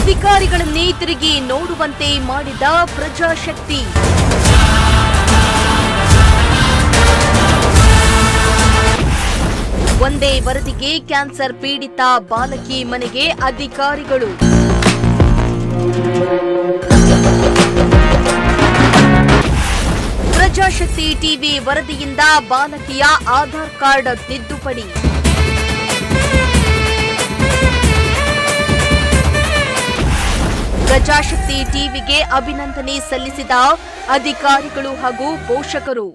ಅಧಿಕಾರಿಗಳನ್ನೇ ತಿರುಗಿ ನೋಡುವಂತೆ ಮಾಡಿದ ಪ್ರಜಾಶಕ್ತಿ. ಒಂದೇ ವರದಿಗೆ ಕ್ಯಾನ್ಸರ್ ಪೀಡಿತ ಬಾಲಕಿ ಮನೆಗೆ ಅಧಿಕಾರಿಗಳು. ಪ್ರಜಾಶಕ್ತಿ ಟಿವಿ ವರದಿಯಿಂದ ಬಾಲಕಿಯ ಆಧಾರ್ ಕಾರ್ಡ್ ತಿದ್ದುಪಡಿ. ಪ್ರಜಾಶಕ್ತಿ ಟಿವಿಗೆ ಅಭಿನಂದನೆ ಸಲ್ಲಿಸಿದ ಅಧಿಕಾರಿಗಳು ಹಾಗೂ ಪೋಷಕರು.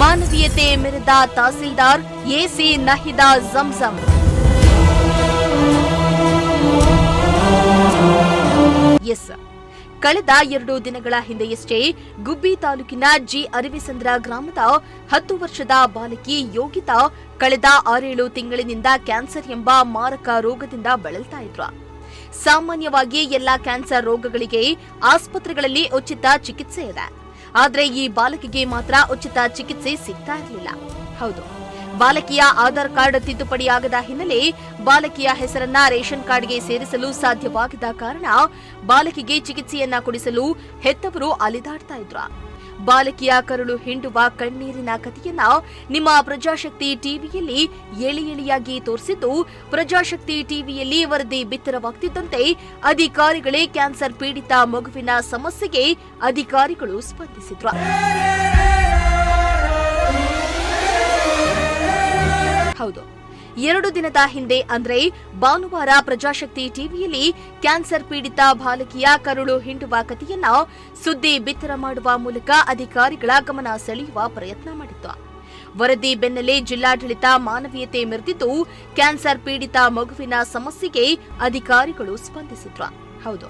ಮಾನವೀಯತೆ ಮೆರೆದ ತಹಸೀಲ್ದಾರ್ ಎಸಿ ನಹಿದಾ ಜಂಜಂ. ಕಳೆದ 2 ದಿನಗಳ ಹಿಂದೆಯಷ್ಟೇ ಗುಬ್ಬಿ ತಾಲೂಕಿನ ಜಿ ಅರಿವಿಸಂದ್ರ ಗ್ರಾಮದ 10 ವರ್ಷದ ಬಾಲಕಿ ಯೋಗಿತಾ ಕಳೆದ 6-7 ತಿಂಗಳಿನಿಂದ ಕ್ಯಾನ್ಸರ್ ಎಂಬ ಮಾರಕ ರೋಗದಿಂದ ಬಳಲ್ತಾ ಇದ್ರು. ಸಾಮಾನ್ಯವಾಗಿ ಎಲ್ಲಾ ಕ್ಯಾನ್ಸರ್ ರೋಗಗಳಿಗೆ ಆಸ್ಪತ್ರೆಗಳಲ್ಲಿ ಉಚಿತ ಚಿಕಿತ್ಸೆ ಇದೆ. ಆದರೆ ಈ ಬಾಲಕಿಗೆ ಮಾತ್ರ ಉಚಿತ ಚಿಕಿತ್ಸೆ ಸಿಗ್ತಾ ಇರಲಿಲ್ಲ. ಹೌದು, ಬಾಲಕಿಯ ಆಧಾರ್ ಕಾರ್ಡ್ ತಿದ್ದುಪಡಿಯಾಗದ ಹಿನ್ನೆಲೆ ಬಾಲಕಿಯ ಹೆಸರನ್ನ ರೇಷನ್ ಕಾರ್ಡ್ಗೆ ಸೇರಿಸಲು ಸಾಧ್ಯವಾಗದ ಕಾರಣ ಬಾಲಕಿಗೆ ಚಿಕಿತ್ಸೆಯನ್ನ ಕೊಡಿಸಲು ಹೆತ್ತವರು ಅಲಿದಾಡ್ತಾ ಇದ್ರು. ಬಾಲಕಿಯ ಕರುಳು ಹಿಂಡುವ ಕಣ್ಣೀರಿನ ಕಥೆಯನ್ನ ನಿಮ್ಮ ಪ್ರಜಾಶಕ್ತಿ ಟಿವಿಯಲ್ಲಿ ಎಳೆಯಾಗಿ ತೋರಿಸಿದ್ದು, ಪ್ರಜಾಶಕ್ತಿ ಟಿವಿಯಲ್ಲಿ ವರದಿ ಬಿತ್ತರವಾಗ್ತಿದ್ದಂತೆ ಅಧಿಕಾರಿಗಳೇ ಕ್ಯಾನ್ಸರ್ ಪೀಡಿತ ಮಗುವಿನ ಸಮಸ್ಯೆಗೆ ಅಧಿಕಾರಿಗಳು ಸ್ಪಂದಿಸಿದ್ರು. ಹೌದು, 2 ದಿನದ ಹಿಂದೆ ಅಂದ್ರೆ ಭಾನುವಾರ ಪ್ರಜಾಶಕ್ತಿ ಟಿವಿಯಲ್ಲಿ ಕ್ಯಾನ್ಸರ್ ಪೀಡಿತ ಬಾಲಕಿಯ ಕರುಳು ಹಿಂಡುವ ಕಥೆಯನ್ನ ಸುದ್ದಿ ಬಿತ್ತರ ಮಾಡುವ ಮೂಲಕ ಅಧಿಕಾರಿಗಳ ಗಮನ ಸೆಳೆಯುವ ಪ್ರಯತ್ನ ಮಾಡಿತ್ತು. ವರದಿ ಬೆನ್ನಲ್ಲೇ ಜಿಲ್ಲಾಡಳಿತ ಮಾನವೀಯತೆ ಮೆರೆದಿದ್ದು, ಕ್ಯಾನ್ಸರ್ ಪೀಡಿತ ಮಗುವಿನ ಸಮಸ್ಯೆಗೆ ಅಧಿಕಾರಿಗಳು ಸ್ಪಂದಿಸಿದ್ರು. ಹೌದು,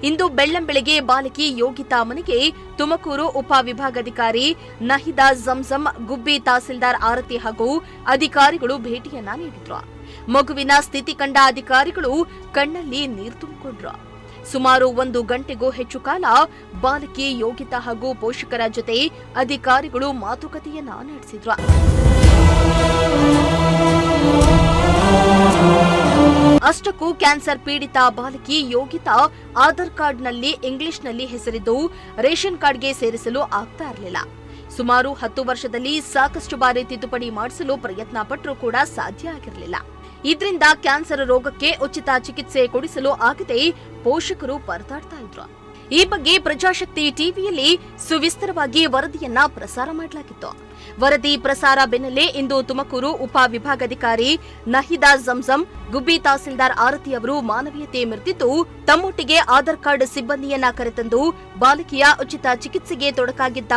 ಇಂದು ಬೆಳ್ಳಂಬೆಳಗ್ಗೆ ಬಾಲಕಿ ಯೋಗಿತಾ ಮನೆಗೆ ತುಮಕೂರು ಉಪವಿಭಾಗಾಧಿಕಾರಿ ನಹಿದಾ ಜಂಜಂ, ಗುಬ್ಬಿ ತಹಸೀಲ್ದಾರ್ ಆರತಿ ಹಾಗೂ ಅಧಿಕಾರಿಗಳು ಭೇಟಿಯನ್ನ ನೀಡಿದ್ರು. ಮಗುವಿನ ಸ್ಥಿತಿ ಕಂಡ ಅಧಿಕಾರಿಗಳು ಕಣ್ಣಲ್ಲಿ ನೀರು ತುಂಬಿಕೊಂಡ್ರು. ಸುಮಾರು 1 ಗಂಟೆಗೂ ಹೆಚ್ಚು ಕಾಲ ಬಾಲಕಿ ಯೋಗಿತಾ ಹಾಗೂ ಪೋಷಕರ ಜೊತೆ ಅಧಿಕಾರಿಗಳು ಮಾತುಕತೆಯನ್ನ ನಡೆಸಿದ್ರು. ಅಷ್ಟಕ್ಕೂ ಕ್ಯಾನ್ಸರ್ ಪೀಡಿತ ಬಾಲಕಿ ಯೋಗಿತಾ ಆಧಾರ್ ಕಾರ್ಡ್ನಲ್ಲಿ ಇಂಗ್ಲಿಷ್ನಲ್ಲಿ ಹೆಸರಿದ್ದು ರೇಷನ್ ಕಾರ್ಡ್ಗೆ ಸೇರಿಸಲು ಆಗ್ತಾ ಇರಲಿಲ್ಲ. ಸುಮಾರು 10 ವರ್ಷದಲ್ಲಿ ಸಾಕಷ್ಟು ಬಾರಿ ತಿದ್ದುಪಡಿ ಮಾಡಿಸಲು ಪ್ರಯತ್ನ ಪಟ್ಟರೂ ಕೂಡ ಸಾಧ್ಯ ಆಗಿರಲಿಲ್ಲ. ಇದರಿಂದ ಕ್ಯಾನ್ಸರ್ ರೋಗಕ್ಕೆ ಉಚಿತ ಚಿಕಿತ್ಸೆ ಕೊಡಿಸಲು ಆಗದೆ ಪೋಷಕರು ಪರದಾಡ್ತಾ ಇದ್ರು. ಈ ಬಗ್ಗೆ ಪ್ರಜಾಶಕ್ತಿ ಟಿವಿಯಲ್ಲಿ ಸುವಿಸ್ತರವಾಗಿ ವರದಿಯನ್ನ ಪ್ರಸಾರ ಮಾಡಲಾಗಿತ್ತು. ವರದಿ ಪ್ರಸಾರ ಬೆನ್ನಲ್ಲೇ ಇಂದು ತುಮಕೂರು ಉಪವಿಭಾಗಾಧಿಕಾರಿ ನಹಿದಾ ಜಂಜಂ, ಗುಬ್ಬಿ ತಹಸೀಲ್ದಾರ್ ಆರತಿ ಅವರು ಮಾನವೀಯತೆ ಮೆರೆದಿದ್ದು, ತಮ್ಮೊಟ್ಟಿಗೆ ಆಧಾರ್ ಕಾರ್ಡ್ ಸಿಬ್ಬಂದಿಯನ್ನ ಕರೆತಂದು ಬಾಲಕಿಯ ಉಚಿತ ಚಿಕಿತ್ಸೆಗೆ ತೊಡಕಾಗಿದ್ದ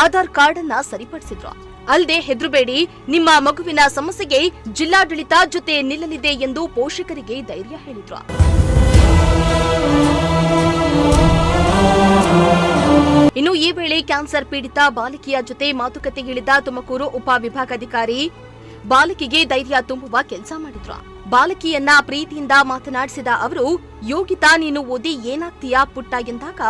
ಆಧಾರ್ ಕಾರ್ಡ್ ಅನ್ನ ಸರಿಪಡಿಸಿದ್ರು. ಅಲ್ಲದೆ ಹೆದರಬೇಡಿ, ನಿಮ್ಮ ಮಗುವಿನ ಸಮಸ್ಯೆಗೆ ಜಿಲ್ಲಾಡಳಿತ ಜೊತೆ ನಿಲ್ಲಲಿದೆ ಎಂದು ಪೋಷಕರಿಗೆ ಧೈರ್ಯ ಹೇಳಿದ್ರು. ಇನ್ನು ಈ ವೇಳೆ ಕ್ಯಾನ್ಸರ್ ಪೀಡಿತ ಬಾಲಕಿಯ ಜೊತೆ ಮಾತುಕತೆಗಿಳಿದ ತುಮಕೂರು ಉಪವಿಭಾಗಾಧಿಕಾರಿ ಬಾಲಕಿಗೆ ಧೈರ್ಯ ತುಂಬುವ ಕೆಲಸ ಮಾಡಿದ್ರು. ಬಾಲಕಿಯನ್ನ ಪ್ರೀತಿಯಿಂದ ಮಾತನಾಡಿಸಿದ ಅವರು, ಯೋಗಿತಾ ನೀನು ಓದಿ ಏನಾಗ್ತೀಯಾ ಪುಟ್ಟ ಎಂದಾಗ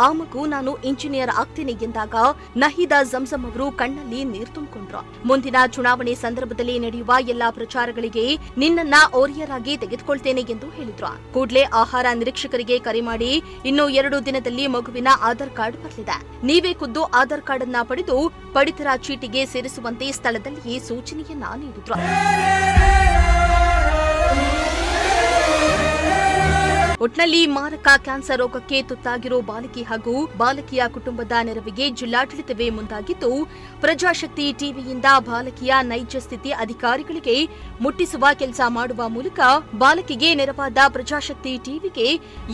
ಆ ಮಗು ನಾನು ಇಂಜಿನಿಯರ್ ಆಗ್ತೇನೆ ಎಂದಾಗ ನಹಿದಾ ಜಂಜಂ ಅವರು ಕಣ್ಣಲ್ಲಿ ನೀರು ತುಂಬಿಕೊಂಡ್ರು. ಮುಂದಿನ ಚುನಾವಣೆ ಸಂದರ್ಭದಲ್ಲಿ ನಡೆಯುವ ಎಲ್ಲಾ ಪ್ರಚಾರಗಳಿಗೆ ನಿನ್ನನ್ನ ಓರಿಯರಾಗಿ ತೆಗೆದುಕೊಳ್ತೇನೆ ಎಂದು ಹೇಳಿದ್ರು. ಕೂಡಲೇ ಆಹಾರ ನಿರೀಕ್ಷಕರಿಗೆ ಕರೆ ಮಾಡಿ ಇನ್ನು 2 ದಿನದಲ್ಲಿ ಮಗುವಿನ ಆಧಾರ್ ಕಾರ್ಡ್ ಬರಲಿದೆ, ನೀವೇ ಖುದ್ದು ಆಧಾರ್ ಕಾರ್ಡ್ ಅನ್ನ ಪಡೆದು ಪಡಿತರ ಚೀಟಿಗೆ ಸೇರಿಸುವಂತೆ ಸ್ಥಳದಲ್ಲಿಯೇ ಸೂಚನೆಯನ್ನ ನೀಡಿದ್ರು. ಒಟ್ನಲ್ಲಿ ಮಾರಕ ಕ್ಯಾನ್ಸರ್ ರೋಗಕ್ಕೆ ತುತ್ತಾಗಿರೋ ಬಾಲಕಿ ಹಾಗೂ ಬಾಲಕಿಯ ಕುಟುಂಬದ ನೆರವಿಗೆ ಜಿಲ್ಲಾಡಳಿತವೇ ಮುಂದಾಗಿದ್ದು, ಪ್ರಜಾಶಕ್ತಿ ಟಿವಿಯಿಂದ ಬಾಲಕಿಯ ನೈಜ ಸ್ಥಿತಿ ಅಧಿಕಾರಿಗಳಿಗೆ ಮುಟ್ಟಿಸುವ ಕೆಲಸ ಮಾಡುವ ಮೂಲಕ ಬಾಲಕಿಗೆ ನೆರವಾದ ಪ್ರಜಾಶಕ್ತಿ ಟಿವಿಗೆ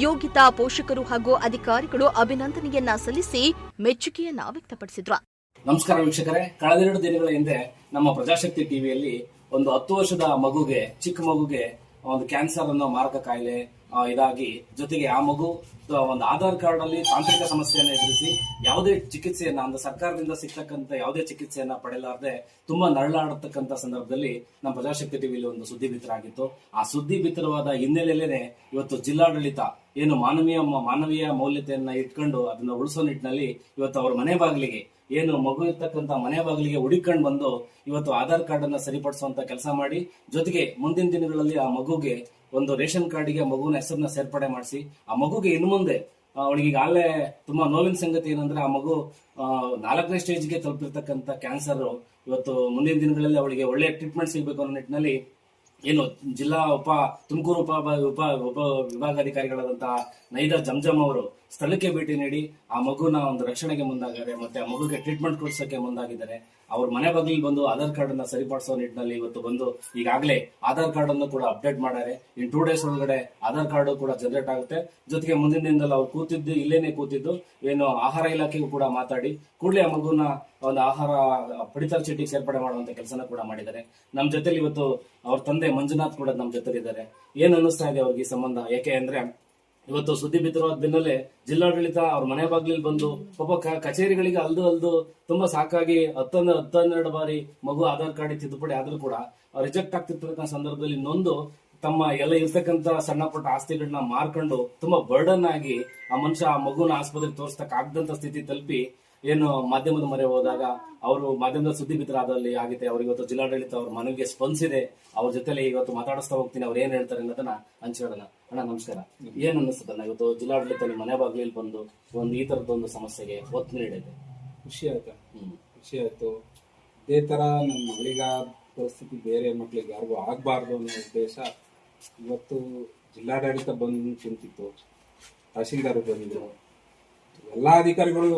ಯೋಗಿತಾ ಪೋಷಕರು ಹಾಗೂ ಅಧಿಕಾರಿಗಳು ಅಭಿನಂದನೆಯನ್ನ ಸಲ್ಲಿಸಿ ಮೆಚ್ಚುಗೆಯನ್ನ ವ್ಯಕ್ತಪಡಿಸಿದ್ರು. ನಮಸ್ಕಾರ ವೀಕ್ಷಕರೇ, ಕಳೆದ 2 ದಿನಗಳ ಹಿಂದೆ ನಮ್ಮ ಪ್ರಜಾಶಕ್ತಿ ಟಿವಿಯಲ್ಲಿ ಒಂದು 10 ವರ್ಷದ ಮಗುಗೆ, ಚಿಕ್ಕ ಮಗುಗೆ ಒಂದು ಕ್ಯಾನ್ಸರ್ ಅನ್ನೋ ಮಾರಕ ಕಾಯಿಲೆ ಇದಾಗಿ, ಜೊತೆಗೆ ಆ ಮಗು ಒಂದು ಆಧಾರ್ ಕಾರ್ಡ್ ಅಲ್ಲಿ ತಾಂತ್ರಿಕ ಸಮಸ್ಯೆಯನ್ನು ಎದುರಿಸಿ ಯಾವುದೇ ಚಿಕಿತ್ಸೆಯನ್ನ ಅಂದ್ರೆ ಸರ್ಕಾರದಿಂದ ಸಿಗ್ತಕ್ಕಂಥ ಯಾವುದೇ ಚಿಕಿತ್ಸೆಯನ್ನ ಪಡೆಯಲಾರದೆ ತುಂಬಾ ನರಳಾಡತಕ್ಕಂಥ ಸಂದರ್ಭದಲ್ಲಿ ನಮ್ಮ ಪ್ರಜಾಶಕ್ತಿ ಟಿವಿಯಲ್ಲಿ ಒಂದು ಸುದ್ದಿ ಬಿತ್ತರ ಆಗಿತ್ತು. ಆ ಸುದ್ದಿ ಬಿತ್ತರವಾದ ಹಿನ್ನೆಲೆಯಲ್ಲೇನೆ ಇವತ್ತು ಜಿಲ್ಲಾಡಳಿತ ಏನು ಮಾನವೀಯ ಮೌಲ್ಯತೆಯನ್ನ ಇಟ್ಕೊಂಡು ಅದನ್ನ ಉಳಿಸೋ ನಿಟ್ಟಿನಲ್ಲಿ ಇವತ್ತು ಅವರ ಮನೆ ಬಾಗಿಲಿಗೆ ಏನು ಮಗು ಇರ್ತಕ್ಕಂಥ ಮನೆ ಬಾಗಿಲಿಗೆ ಹುಡುಕೊಂಡು ಬಂದು ಇವತ್ತು ಆಧಾರ್ ಕಾರ್ಡ್ ಅನ್ನ ಸರಿಪಡಿಸುವಂತ ಕೆಲಸ ಮಾಡಿ, ಜೊತೆಗೆ ಮುಂದಿನ ದಿನಗಳಲ್ಲಿ ಆ ಮಗುಗೆ ಒಂದು ರೇಷನ್ ಕಾರ್ಡಿಗೆ ಮಗುವಿನ ಹೆಸರನ್ನ ಸೇರ್ಪಡೆ ಮಾಡಿಸಿ, ಆ ಮಗುಗೆ ಇನ್ನು ಮುಂದೆ ಅವಳಿಗೆ ಈಗಾಗಲೇ ತುಂಬಾ ನೋವಿನ ಸಂಗತಿ ಏನಂದ್ರೆ ಆ ಮಗು 4ನೇ ಸ್ಟೇಜ್ಗೆ ತಲುಪಿರ್ತಕ್ಕಂಥ ಕ್ಯಾನ್ಸರ್ ಇವತ್ತು ಮುಂದಿನ ದಿನಗಳಲ್ಲಿ ಅವಳಿಗೆ ಒಳ್ಳೆ ಟ್ರೀಟ್ಮೆಂಟ್ ಸಿಗಬೇಕು ಅನ್ನೋ ನಿಟ್ಟಿನಲ್ಲಿ ಏನು ಜಿಲ್ಲಾ ತುಮಕೂರು ಉಪ ವಿಭಾಗಾಧಿಕಾರಿಗಳಾದಂತಹ ನೈದಾ ಜಂಜಮ್ ಅವರು ಸ್ಥಳಕ್ಕೆ ಭೇಟಿ ನೀಡಿ ಆ ಮಗುನ ಒಂದು ರಕ್ಷಣೆಗೆ ಮುಂದಾಗಿದ್ದಾರೆ, ಮತ್ತೆ ಆ ಮಗುಗೆ ಟ್ರೀಟ್ಮೆಂಟ್ ಕೊಡಿಸೋಕೆ ಮುಂದಾಗಿದ್ದಾರೆ. ಅವ್ರ ಮನೆ ಬಾಗಿಲಿಗೆ ಬಂದು ಆಧಾರ್ ಕಾರ್ಡ್ ಅನ್ನ ಸರಿಪಡಿಸೋ ನಿಟ್ಟಿನಲ್ಲಿ ಇವತ್ತು ಬಂದು ಈಗಾಗಲೇ ಆಧಾರ್ ಕಾರ್ಡ್ ಅನ್ನು ಕೂಡ ಅಪ್ಡೇಟ್ ಮಾಡಿದ್ದಾರೆ. ಇನ್ 2 days ಒಳಗಡೆ ಆಧಾರ್ ಕಾರ್ಡ್ ಕೂಡ ಜನರೇಟ್ ಆಗುತ್ತೆ. ಜೊತೆಗೆ ಮುಂದಿನ ದಿನದಲ್ಲಿ ಅವ್ರು ಇಲ್ಲೇನೆ ಕೂತಿದ್ದು ಏನು ಆಹಾರ ಇಲಾಖೆಗೂ ಕೂಡ ಮಾತಾಡಿ ಕೂಡಲೇ ಆ ಮಗುನ ಒಂದು ಆಹಾರ ಪಡಿತರ ಚೀಟಿಗೆ ಸೇರ್ಪಡೆ ಮಾಡುವಂತ ಕೆಲಸನ ಕೂಡ ಮಾಡಿದ್ದಾರೆ. ನಮ್ ಜೊತೆಲಿ ಇವತ್ತು ಅವ್ರ ತಂದೆ ಮಂಜುನಾಥ್ ಕೂಡ ನಮ್ ಜೊತೆಲಿದ್ದಾರೆ. ಏನ್ ಅನ್ನಿಸ್ತಾ ಇದೆ ಅವ್ರಿಗೆ ಈ ಸಂಬಂಧ? ಯಾಕೆ ಅಂದ್ರೆ ಇವತ್ತು ಸುದ್ದಿ ಬಿತ್ತಿರುವ ಬೆನ್ನಲ್ಲೇ ಜಿಲ್ಲಾಡಳಿತ ಅವ್ರ ಮನೆ ಬಾಗಿಲಿಗೆ ಬಂದು ಪಾಪ ಕಚೇರಿಗಳಿಗೆ ಅಲ್ದು ತುಂಬಾ ಸಾಕಾಗಿ 12 ಬಾರಿ ಮಗು ಆಧಾರ್ ಕಾರ್ಡ್ ತಿದ್ದುಪಡಿ ಆದ್ರೂ ಕೂಡ ರಿಜೆಕ್ಟ್ ಆಗ್ತಿರ್ತಕ್ಕಂಥ ಸಂದರ್ಭದಲ್ಲಿ ನೊಂದು ತಮ್ಮ ಎಲ್ಲ ಇರ್ತಕ್ಕಂಥ ಸಣ್ಣ ಪುಟ್ಟ ಆಸ್ತಿಗಳನ್ನ ಮಾರ್ಕೊಂಡು ತುಂಬಾ ಬರ್ಡನ್ ಆಗಿ ಆ ಮನುಷ್ಯ ಆ ಮಗುನ ಆಸ್ಪತ್ರೆಗೆ ತೋರಿಸ್ತಕ್ಕ ಆಗದಂತ ಸ್ಥಿತಿ ತಲುಪಿ ಏನು ಮಾಧ್ಯಮದ ಮೊರೆ ಹೋದಾಗ ಅವರು ಮಾಧ್ಯಮದ ಸುದ್ದಿ ಬಿತ್ತರಾದಲ್ಲಿ ಆಗಿದೆ. ಅವ್ರಿಗೆ ಇವತ್ತು ಜಿಲ್ಲಾಡಳಿತ ಅವ್ರ ಮನವಿಗೆ ಸ್ಪಂದಿಸಿದೆ. ಅವ್ರ ಜೊತೆಲಿ ಇವತ್ತು ಮಾತಾಡಿಸ್ತಾ ಹೋಗ್ತೀನಿ, ಅವ್ರು ಏನ್ ಹೇಳ್ತಾರೆ ಅನ್ನೋದನ್ನ ಹಂಚ್ಕೊಳ್ಳೋಣ. ಅಣ್ಣ ನಮಸ್ಕಾರ. ಏನ್ ಅನ್ನಿಸ್ತದಣ್ಣ ಇವತ್ತು ಜಿಲ್ಲಾಡಳಿತ ನಿಮ್ಮ ಮನೆ ಬಾಗಿಲಲ್ಲಿ ಬಂದು ಈ ತರದೊಂದು ಸಮಸ್ಯೆಗೆ ಒತ್ತು ನೀಡಿದೆ? ಖುಷಿ ಆಯ್ತು. ಇದೇ ತರ ನನ್ನ ಮಗಳಿಗ ಪರಿಸ್ಥಿತಿ ಬೇರೆ ಮಕ್ಳಿಗೆ ಯಾರಿಗೂ ಆಗ್ಬಾರ್ದು ಅನ್ನೋ ಉದ್ದೇಶ ಇವತ್ತು ಜಿಲ್ಲಾಡಳಿತ ಬಂದು ಚಿಂತಿತ್ತು. ತಹಶೀಲ್ದಾರ್ ಬಂದಿದ್ರು, ಎಲ್ಲಾ ಅಧಿಕಾರಿಗಳು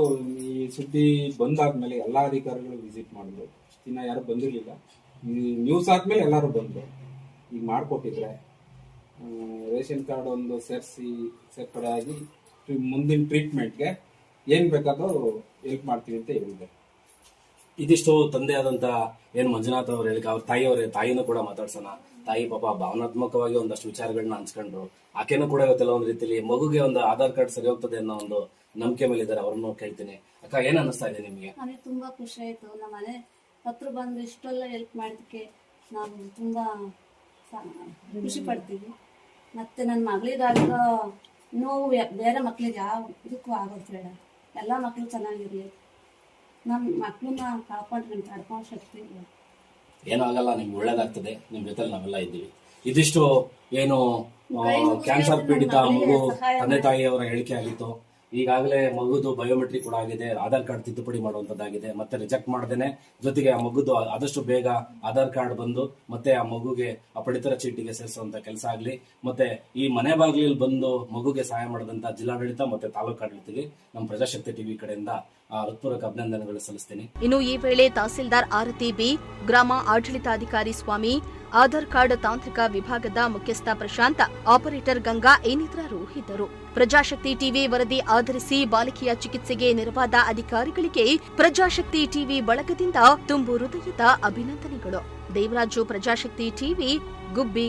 ಈ ಸುದ್ದಿ ಬಂದಾದ್ಮೇಲೆ ಎಲ್ಲಾ ಅಧಿಕಾರಿಗಳು ವಿಸಿಟ್ ಮಾಡಿದ್ರು. ದಿನ ಯಾರು ಬಂದಿರ್ಲಿಲ್ಲ, ಈ ನ್ಯೂಸ್ ಆದ್ಮೇಲೆ ಎಲ್ಲರೂ ಬಂದ್ರು. ಈಗ ಮಾಡ್ಕೊಟ್ಟಿದ್ರೆ ರೇಷನ್ ಕಾರ್ಡ್ ಒಂದು ಸೇರ್ಪಡೆ ಆಗಿ ಮುಂದಿನ ಟ್ರೀಟ್ಮೆಂಟ್ಗೆ ಏನ್ ಬೇಕಾದ್ರೂ ಹೆಲ್ಪ್ ಮಾಡ್ತೀವಿ ಅಂತ ಹೇಳಿದ್ದಾರೆ. ಇದಿಷ್ಟು ತಂದೆ ಆದಂತ ಏನ್ ಮಂಜುನಾಥ್ ಅವ್ರು ಹೇಳಿ ಅವ್ರ ತಾಯಿನೂ ಕೂಡ ಮಾತಾಡ್ಸೋಣ. ತಾಯಿ ಪಾಪ ಭಾವನಾತ್ಮಕವಾಗಿ ಒಂದಷ್ಟು ವಿಚಾರಗಳನ್ನ ಹಂಚ್ಕೊಂಡ್ರು. ಆಕೆನೂ ಕೂಡ ಇವತ್ತೆಲ್ಲ ಒಂದ್ ರೀತಿಯಲ್ಲಿ ಮಗುಗೆ ಒಂದು ಆಧಾರ್ ಕಾರ್ಡ್ ಸರಿ ಹೋಗ್ತದೆ ಅನ್ನೋ ಒಂದು ನಂಬಿಕೆ ಮೇಲೆ ಇದ್ದಾರೆ. ಅವ್ರನ್ನು ಕೇಳ್ತೀನಿ. ಅಕ್ಕ, ಏನ್ ಅನ್ನಿಸ್ತಾ ಇದೆ ನಿಮ್ಗೆ? ನನಗೆ ತುಂಬಾ ಖುಷಿ ಆಯ್ತು. ನಮ್ಮ ಮನೆ ಹತ್ರ ಬಂದು ಇಷ್ಟೆಲ್ಲ ಹೆಲ್ಪ್ ಮಾಡೋದಕ್ಕೆ ನಾವು ತುಂಬಾ ಖುಷಿ ಪಡ್ತೀವಿ. ಮತ್ತೆ ನನ್ನ ಮಗಳಿಗಾಗಿರೋ ನೋವು ಬೇರೆ ಮಕ್ಳಿಗೆ ಯಾವ ಇದಕ್ಕೂ ಆಗೋದು ಬೇಡ. ಎಲ್ಲ ಮಕ್ಳು ಚೆನ್ನಾಗಿರ್ಲಿ. ನಮ್ಮ ಮಕ್ಳನ್ನ ತಡ್ಕೊಂಡ್ ಶಕ್ತಿ ಇಲ್ಲ. ಏನೂ ಆಗಲ್ಲ, ನಿಮ್ಗೆ ಒಳ್ಳೇದಾಗ್ತದೆ. ನಿಮ್ ಜೊತೆ ನಾವೆಲ್ಲ ಇದ್ದೀವಿ. ಇದಿಷ್ಟು ಏನು ಕ್ಯಾನ್ಸರ್ ಪೀಡಿತ ಮಗು ತಂದೆ ತಾಯಿಯವರ ಹೇಳಿಕೆ ಆಗಿತ್ತು. ಈಗಾಗಲೇ ಮಗುದು ಬಯೋಮೆಟ್ರಿಕ್ ಕೂಡ ಆಗಿದೆ, ಆಧಾರ್ ಕಾರ್ಡ್ ತಿದ್ದುಪಡಿ ಮಾಡುವಂತದ್ದಾಗಿದೆ. ಮತ್ತೆ ರಿಜೆಕ್ಟ್ ಮಾಡದೇನೆ ಜೊತೆಗೆ ಆ ಮಗುದು ಆದಷ್ಟು ಬೇಗ ಆಧಾರ್ ಕಾರ್ಡ್ ಬಂದು ಮತ್ತೆ ಆ ಮಗುಗೆ ಆ ಪಡಿತರ ಚೀಟಿಗೆ ಸೇರಿಸುವಂತ ಕೆಲಸ ಆಗ್ಲಿ. ಮತ್ತೆ ಈ ಮನೆ ಬಾಗಿಲಲ್ಲಿ ಬಂದು ಮಗುಗೆ ಸಹಾಯ ಮಾಡಿದಂತ ಜಿಲ್ಲಾಡಳಿತ ಮತ್ತೆ ತಾಲೂಕು ಆಡಳಿತಕ್ಕೆ ನಮ್ಮ ಪ್ರಜಾಶಕ್ತಿ ಟಿವಿ ಕಡೆಯಿಂದ ಹೃತ್ಪೂರ್ವಕ ಅಭಿನಂದನೆಗಳು ಸಲ್ಲಿಸ್ತೀನಿ. ಇನ್ನು ಈ ವೇಳೆ ತಹಸೀಲ್ದಾರ್ ಆರತಿ ಬಿ, ಗ್ರಾಮ ಆಡಳಿತಾಧಿಕಾರಿ ಸ್ವಾಮಿ, ಆಧಾರ್ ಕಾರ್ಡ್ ತಾಂತ್ರಿಕ ವಿಭಾಗದ ಮುಖ್ಯಸ್ಥ ಪ್ರಶಾಂತ, ಆಪರೇಟರ್ ಗಂಗಾ ಇನ್ನಿತರರು ಇದ್ದರು. ಪ್ರಜಾಶಕ್ತಿ ಟಿವಿ ವರದಿ ಆಧರಿಸಿ ಬಾಲಿಕೆಯ ಚಿಕಿತ್ಸೆಗೆ ನೆರವಾದ ಅಧಿಕಾರಿಗಳಿಗೆ ಪ್ರಜಾಶಕ್ತಿ ಟಿವಿ ಬಳಗದಿಂದ ತುಂಬು ಹೃದಯದ ಅಭಿನಂದನೆಗಳು. ದೇವರಾಜು, ಪ್ರಜಾಶಕ್ತಿ ಟಿವಿ, ಗುಬ್ಬಿ.